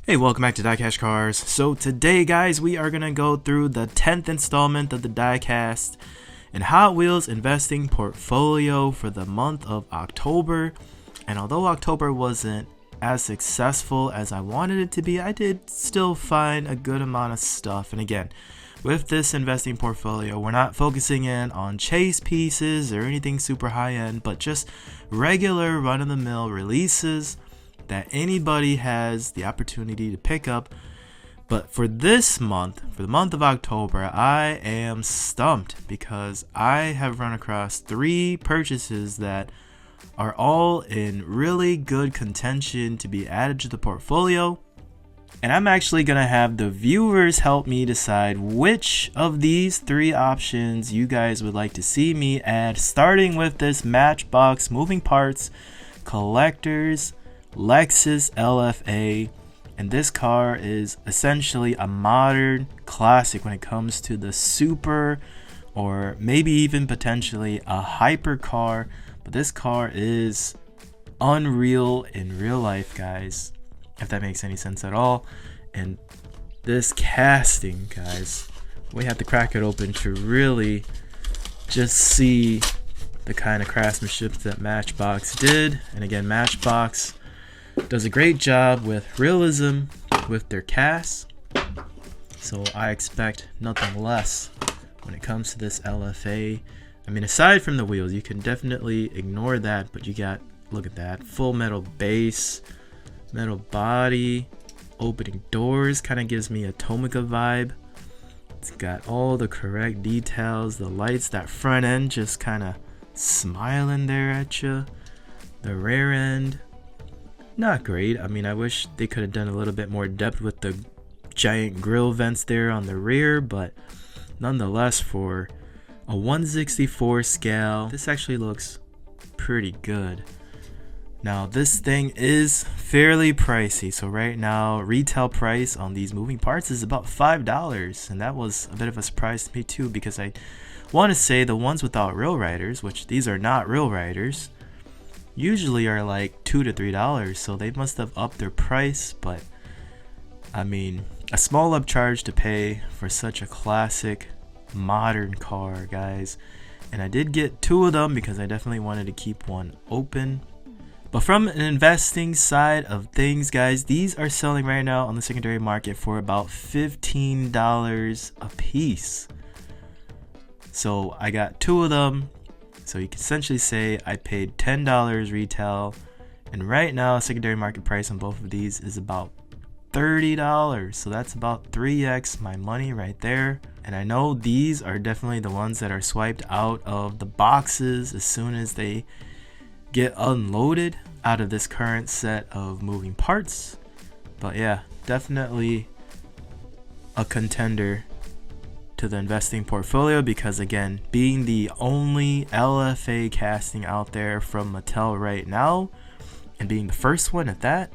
Hey, welcome back to DieCash Cars. So today, guys, we are going to go through the 10th installment of the Diecast and Hot Wheels investing portfolio for the month of October. And although October wasn't as successful as I wanted it to be, I did still find a good amount of stuff. And again, with this investing portfolio, we're not focusing in on chase pieces or anything super high-end, but just regular run-of-the-mill releases that anybody has the opportunity to pick up. But for this month, for the month of October, I am stumped because I have run across 3 purchases that are all in really good contention to be added to the portfolio. And I'm actually going to have the viewers help me decide which of these 3 options you guys would like to see me add, starting with this Matchbox moving parts collectors Lexus LFA. And this car is essentially a modern classic when it comes to the super or maybe even potentially a hyper car. But this car is unreal in real life, guys, if that makes any sense at all. And this casting, guys, we have to crack it open to really just see the kind of craftsmanship that Matchbox did. And again, Matchbox does a great job with realism with their casts, so I expect nothing less when it comes to this LFA. I mean, aside from the wheels, you can definitely ignore that, but you got, look at that, full metal base, metal body, opening doors, kind of gives me a Tomica vibe. It's got all the correct details, the lights, that front end just kind of smiling there at you. The rear end, not great. I mean, I wish they could have done a little bit more depth with the giant grill vents there on the rear, but nonetheless, for a 1/64 scale, this actually looks pretty good. Now, this thing is fairly pricey, so right now retail price on these moving parts is about $5, and that was a bit of a surprise to me too, because I want to say the ones without rail riders, which these are not rail riders, usually are like $2 to $3, so they must have upped their price. But I mean, a small upcharge to pay for such a classic modern car, guys. And I did get 2 of them because I definitely wanted to keep one open. But from an investing side of things, guys, these are selling right now on the secondary market for about $15 a piece. So I got 2 of them. So you can essentially say I paid $10 retail, and right now secondary market price on both of these is about $30. So that's about 3x my money right there. And I know these are definitely the ones that are swiped out of the boxes as soon as they get unloaded out of this current set of moving parts. But yeah, definitely a contender to the investing portfolio, because again, being the only LFA casting out there from Mattel right now and being the first one at that,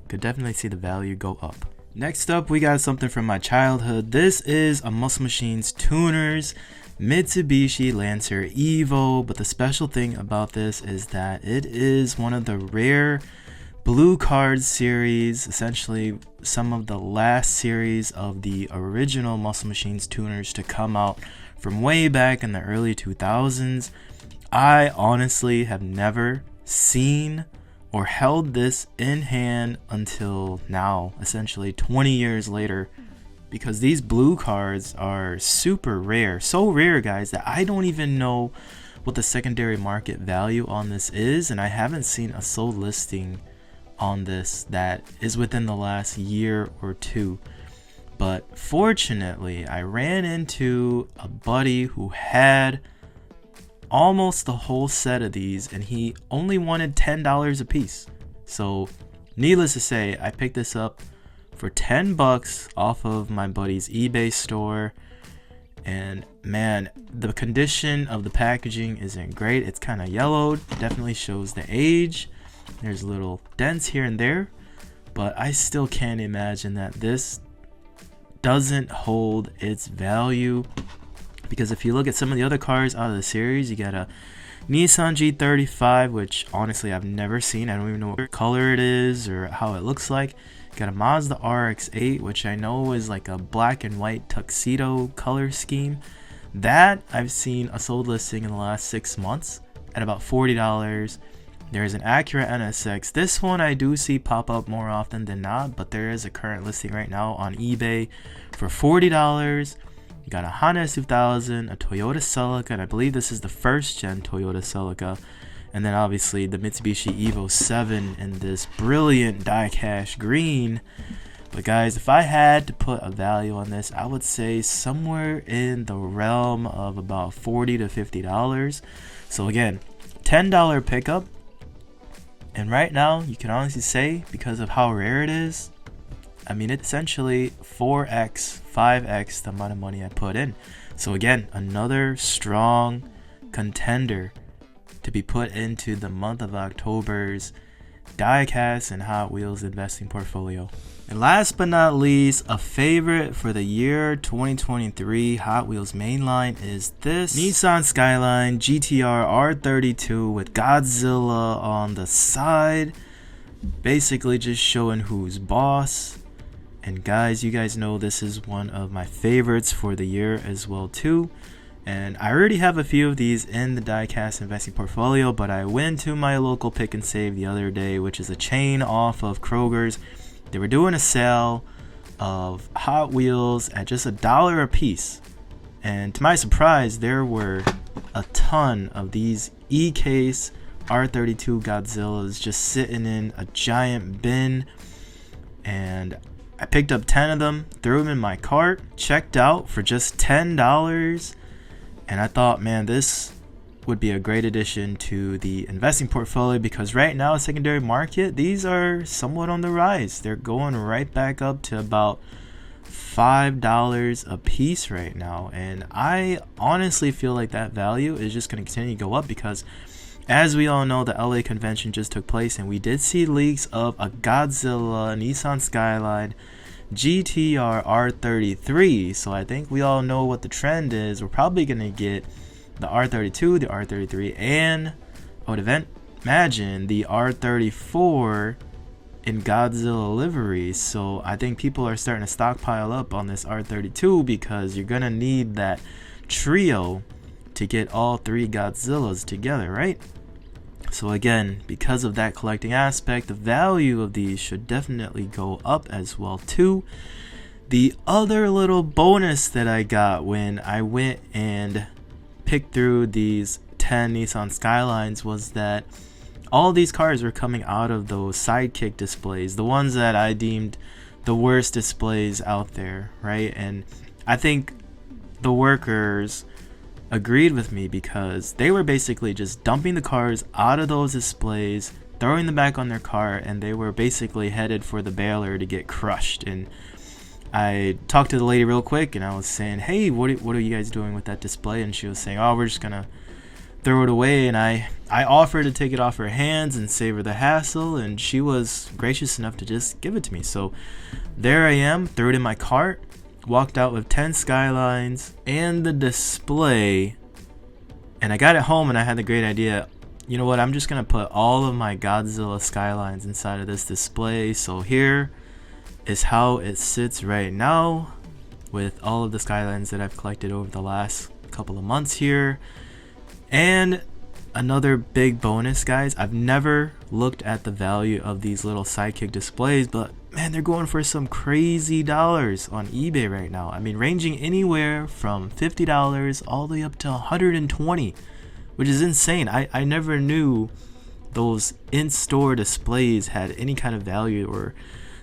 could definitely see the value go up. Next up, we got something from my childhood. This is a Muscle Machines Tuners Mitsubishi Lancer EVO, but the special thing about this is that it is one of the rare blue card series, essentially some of the last series of the original Muscle Machines tuners to come out from way back in the early 2000s. I honestly have never seen or held this in hand until now, essentially 20 years later, because these blue cards are super rare. So rare, guys, that I don't even know what the secondary market value on this is, and I haven't seen a sold listing on this that is within the last year or 2. But fortunately, I ran into a buddy who had almost the whole set of these, and he only wanted $10 a piece. So needless to say, I picked this up for $10 off of my buddy's eBay store. And man, the condition of the packaging isn't great. It's kind of yellowed, definitely shows the age. There's little dents here and there, but I still can't imagine that this doesn't hold its value, because if you look at some of the other cars out of the series, you got a Nissan G35, which honestly I've never seen. I don't even know what color it is or how it looks like. Got a Mazda RX-8, which I know is like a black and white tuxedo color scheme. That I've seen a sold listing in the last 6 months at about $40. There's an Acura NSX. This one I do see pop up more often than not, but there is a current listing right now on eBay for $40. You got a Honda S2000, a Toyota Celica, and I believe this is the first gen Toyota Celica. And then obviously the Mitsubishi EVO 7 in this brilliant DieCash green. But guys, if I had to put a value on this, I would say somewhere in the realm of about $40 to $50. So again, $10 pickup. And right now, you can honestly say, because of how rare it is, I mean, it's essentially 4x, 5x the amount of money I put in. So again, another strong contender to be put into the month of October's Diecast and Hot Wheels investing portfolio. And last but not least, a favorite for the year 2023 Hot Wheels mainline is this Nissan Skyline GTR R32 with Godzilla on the side. Basically just showing who's boss. And guys, you guys know this is one of my favorites for the year as well too. And I already have a few of these in the Diecast investing portfolio, but I went to my local pick and save the other day, which is a chain off of Kroger's. They were doing a sale of Hot Wheels at just $1 a piece. And to my surprise, there were a ton of these E-Case R32 Godzillas just sitting in a giant bin. And I picked up 10 of them, threw them in my cart, checked out for just $10. And I thought, man, this would be a great addition to the investing portfolio because right now, secondary market, these are somewhat on the rise. They're going right back up to about $5 a piece right now. And I honestly feel like that value is just going to continue to go up because, as we all know, the LA convention just took place and we did see leaks of a Godzilla Nissan Skyline GTR R33. So I think we all know what the trend is. We're probably going to get the R32, the R33, and I would imagine the R34 in Godzilla livery. So I think people are starting to stockpile up on this R32 because you're going to need that trio to get all three Godzillas together, right? So again, because of that collecting aspect, the value of these should definitely go up as well too. The other little bonus that I got when I went and picked through these 10 Nissan Skylines was that all these cars were coming out of those sidekick displays, the ones that I deemed the worst displays out there, right? And I think the workers agreed with me because they were basically just dumping the cars out of those displays, throwing them back on their car, and they were basically headed for the baler to get crushed. And I talked to the lady real quick and I was saying, hey, what are you guys doing with that display? And she was saying, oh, we're just gonna throw it away. And I offered to take it off her hands and save her the hassle, and she was gracious enough to just give it to me. So there I am, threw it in my cart, walked out with 10 Skylines and the display, and I got it home and I had the great idea, you know what, I'm just gonna put all of my Godzilla Skylines inside of this display. So here is how it sits right now with all of the Skylines that I've collected over the last couple of months here. And another big bonus, guys, I've never looked at the value of these little sidekick displays, but man, they're going for some crazy dollars on eBay right now. I mean, ranging anywhere from $50 all the way up to $120, which is insane. I never knew those in-store displays had any kind of value or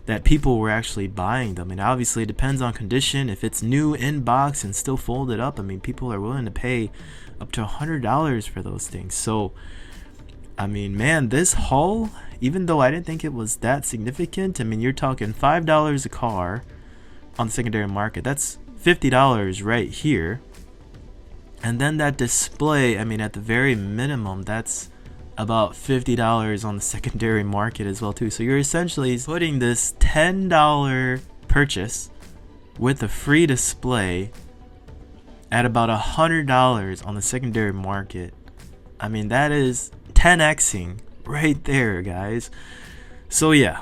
that people were actually buying them. And obviously it depends on condition. If it's new in box and still folded up, I mean, people are willing to pay up to $100 for those things. So I mean, man, this haul, even though I didn't think it was that significant, I mean, you're talking $5 a car on the secondary market. That's $50 right here. And then that display, I mean, at the very minimum, that's about $50 on the secondary market as well too. So you're essentially putting this $10 purchase with a free display at about $100 on the secondary market. I mean, that is 10xing right there, guys. So yeah,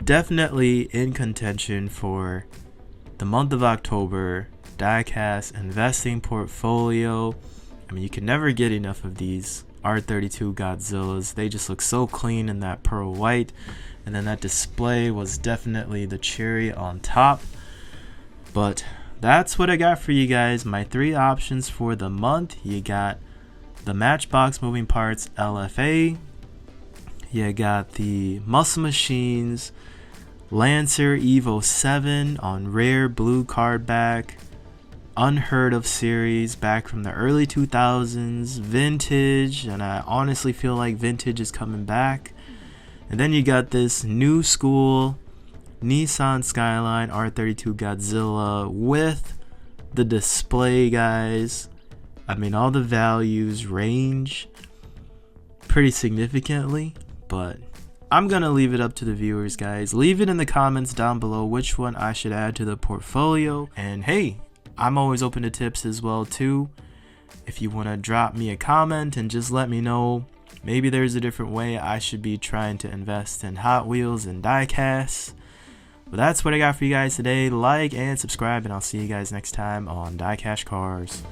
definitely in contention for the month of October diecast investing portfolio. I mean, you can never get enough of these R32 Godzillas. They just look so clean in that pearl white, and then that display was definitely the cherry on top. But that's what I got for you guys. My 3 options for the month. You got the Matchbox Moving Parts LFA, you got the Muscle Machines Lancer EVO 7 on rare blue card back, unheard of series back from the early 2000s, vintage, and I honestly feel like vintage is coming back. And then you got this new school Nissan Skyline R32 Godzilla with the display, guys. I mean, all the values range pretty significantly, but I'm gonna leave it up to the viewers, guys. Leave it in the comments down below which one I should add to the portfolio. And hey, I'm always open to tips as well too. If you want to drop me a comment and just let me know, maybe there's a different way I should be trying to invest in Hot Wheels and diecasts. But that's what I got for you guys today. Like and subscribe, and I'll see you guys next time on DieCash Cars.